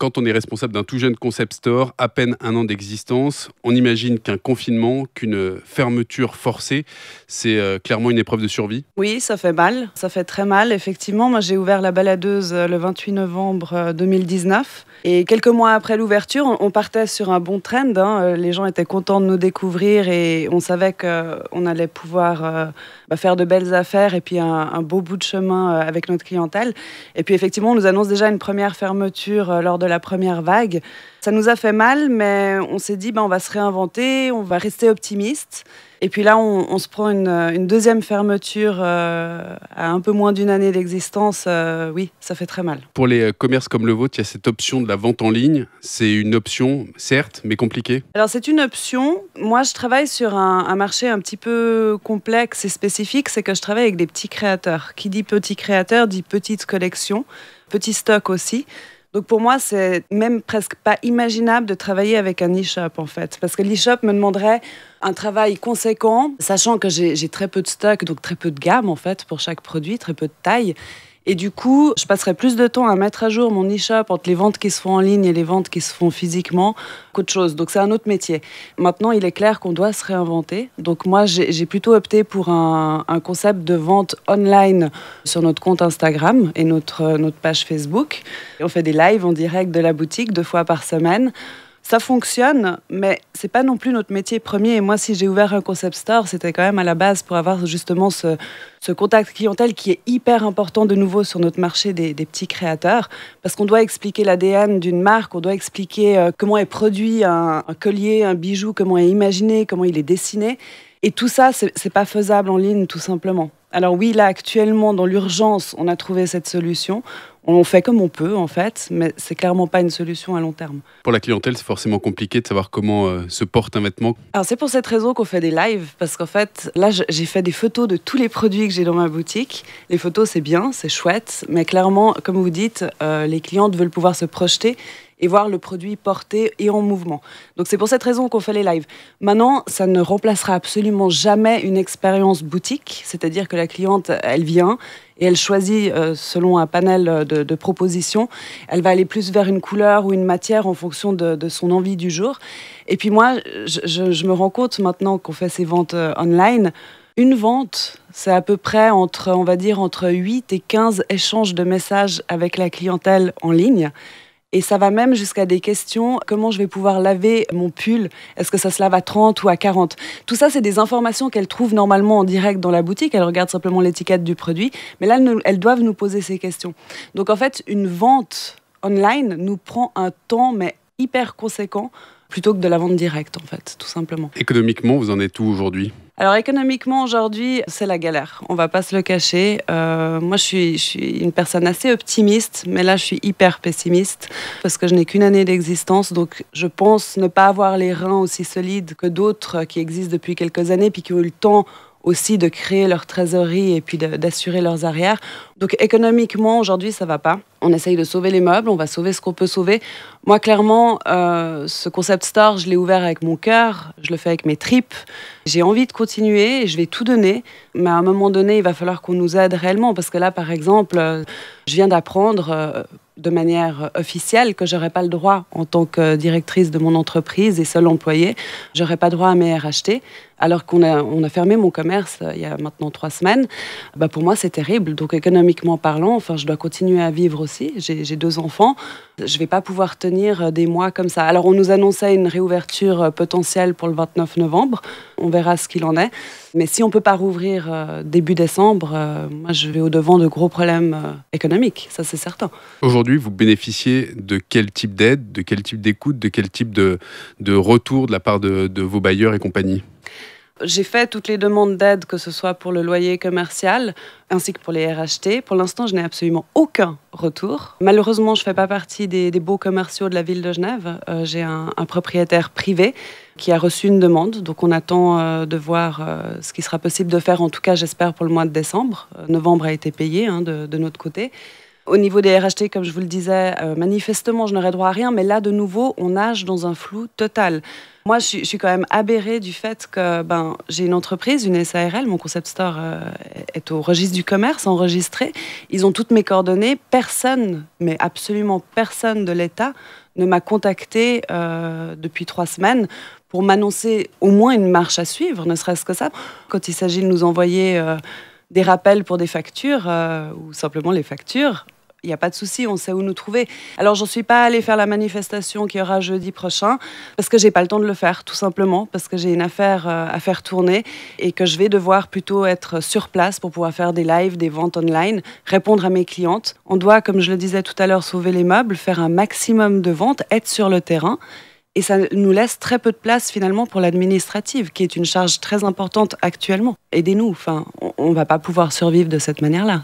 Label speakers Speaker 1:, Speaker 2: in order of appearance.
Speaker 1: Quand on est responsable d'un tout jeune concept store, à peine 1 an d'existence, on imagine qu'un confinement, qu'une fermeture forcée, c'est clairement une épreuve de survie.
Speaker 2: Oui, ça fait mal, ça fait très mal. Effectivement, moi j'ai ouvert la baladeuse le 28 novembre 2019 et quelques mois après l'ouverture, on partait sur un bon trend, hein. Les gens étaient contents de nous découvrir et on savait qu'on allait pouvoir faire de belles affaires et puis un beau bout de chemin avec notre clientèle. Et puis effectivement, on nous annonce déjà une première fermeture lors de la première vague. Ça nous a fait mal, mais on s'est dit on va se réinventer, on va rester optimiste. Et puis là, on se prend une deuxième fermeture à un peu moins d'une année d'existence. Oui, ça fait très mal.
Speaker 1: Pour les commerces comme le vôtre, il y a cette option de la vente en ligne. C'est une option, certes, mais compliquée.
Speaker 2: Alors, c'est une option. Moi, je travaille sur un marché un petit peu complexe et spécifique. C'est que je travaille avec des petits créateurs. Qui dit petits créateurs dit petite collection, petit stock aussi. Donc pour moi, c'est même presque pas imaginable de travailler avec un e-shop en fait. Parce que l'e-shop me demanderait un travail conséquent, sachant que j'ai très peu de stock, donc très peu de gamme en fait pour chaque produit, très peu de taille. Et du coup, je passerai plus de temps à mettre à jour mon e-shop entre les ventes qui se font en ligne et les ventes qui se font physiquement qu'autre chose. Donc c'est un autre métier. Maintenant, il est clair qu'on doit se réinventer. Donc moi, j'ai plutôt opté pour un concept de vente online sur notre compte Instagram et notre page Facebook. Et on fait des lives en direct de la boutique 2 fois par semaine. Ça fonctionne, mais c'est pas non plus notre métier premier. Et moi, si j'ai ouvert un concept store, c'était quand même à la base pour avoir justement ce contact clientèle qui est hyper important de nouveau sur notre marché des petits créateurs. Parce qu'on doit expliquer l'ADN d'une marque, on doit expliquer comment est produit un collier, un bijou, comment est imaginé, comment il est dessiné. Et tout ça, c'est pas faisable en ligne, tout simplement. Alors oui, là, actuellement, dans l'urgence, on a trouvé cette solution. On fait comme on peut, en fait, mais c'est clairement pas une solution à long terme.
Speaker 1: Pour la clientèle, c'est forcément compliqué de savoir comment se porte un vêtement.
Speaker 2: Alors c'est pour cette raison qu'on fait des lives, parce qu'en fait, là, j'ai fait des photos de tous les produits que j'ai dans ma boutique. Les photos, c'est bien, c'est chouette, mais clairement, comme vous dites, les clientes veulent pouvoir se projeter et voir le produit porté et en mouvement. Donc c'est pour cette raison qu'on fait les lives. Maintenant, ça ne remplacera absolument jamais une expérience boutique, c'est-à-dire que la cliente, elle vient et elle choisit selon un panel de propositions. Elle va aller plus vers une couleur ou une matière en fonction de son envie du jour. Et puis moi, je me rends compte maintenant qu'on fait ces ventes online. Une vente, c'est à peu près entre 8 et 15 échanges de messages avec la clientèle en ligne. Et ça va même jusqu'à des questions, comment je vais pouvoir laver mon pull? Est-ce que ça se lave à 30 ou à 40? Tout ça, c'est des informations qu'elles trouvent normalement en direct dans la boutique. Elles regardent simplement l'étiquette du produit. Mais là, elles doivent nous poser ces questions. Donc en fait, une vente online nous prend un temps, mais hyper conséquent, plutôt que de la vente directe, en fait, tout simplement.
Speaker 1: Économiquement, vous en êtes où aujourd'hui ?
Speaker 2: Alors économiquement aujourd'hui, c'est la galère. On va pas se le cacher. Moi, je suis une personne assez optimiste, mais là, je suis hyper pessimiste parce que je n'ai qu'une année d'existence. Donc, je pense ne pas avoir les reins aussi solides que d'autres qui existent depuis quelques années, puis qui ont eu le temps aussi de créer leur trésorerie et puis d'assurer leurs arrières. Donc économiquement, aujourd'hui, ça va pas. On essaye de sauver les meubles, on va sauver ce qu'on peut sauver. Moi, clairement, ce concept store, je l'ai ouvert avec mon cœur, je le fais avec mes tripes. J'ai envie de continuer et je vais tout donner. Mais à un moment donné, il va falloir qu'on nous aide réellement. Parce que là, par exemple, je viens d'apprendre de manière officielle que j'aurais pas le droit, en tant que directrice de mon entreprise et seule employée, j'aurais pas droit à mes RHT. Alors qu'on a fermé mon commerce il y a maintenant 3 semaines. Pour moi, c'est terrible. Donc économiquement parlant, je dois continuer à vivre aussi. J'ai 2 enfants. Je vais pas pouvoir tenir des mois comme ça. Alors on nous annonçait une réouverture potentielle pour le 29 novembre. On verra ce qu'il en est. Mais si on peut pas rouvrir début décembre, moi je vais au-devant de gros problèmes économiques. Ça, c'est certain.
Speaker 1: Aujourd'hui, vous bénéficiez de quel type d'aide, de quel type d'écoute, de quel type de retour de la part de vos bailleurs et compagnie ?
Speaker 2: J'ai fait toutes les demandes d'aide, que ce soit pour le loyer commercial, ainsi que pour les RHT. Pour l'instant, je n'ai absolument aucun retour. Malheureusement, je ne fais pas partie des baux commerciaux de la ville de Genève. J'ai un propriétaire privé qui a reçu une demande. Donc, on attend de voir ce qui sera possible de faire, en tout cas, j'espère, pour le mois de décembre. Novembre a été payé de notre côté. Au niveau des RHT, comme je vous le disais, manifestement, je n'aurais droit à rien. Mais là, de nouveau, on nage dans un flou total. Moi, je suis quand même aberrée du fait que j'ai une entreprise, une SARL, mon concept store est au registre du commerce, enregistré. Ils ont toutes mes coordonnées. Personne, mais absolument personne de l'État ne m'a contacté depuis 3 semaines pour m'annoncer au moins une marche à suivre, ne serait-ce que ça. Quand il s'agit de nous envoyer des rappels pour des factures ou simplement les factures, il n'y a pas de souci, on sait où nous trouver. Alors, j'en suis pas allée faire la manifestation qui aura jeudi prochain parce que j'ai pas le temps de le faire, tout simplement, parce que j'ai une affaire à faire tourner et que je vais devoir plutôt être sur place pour pouvoir faire des lives, des ventes online, répondre à mes clientes. On doit, comme je le disais tout à l'heure, sauver les meubles, faire un maximum de ventes, être sur le terrain. Et ça nous laisse très peu de place finalement pour l'administrative, qui est une charge très importante actuellement. Aidez-nous, on ne va pas pouvoir survivre de cette manière-là.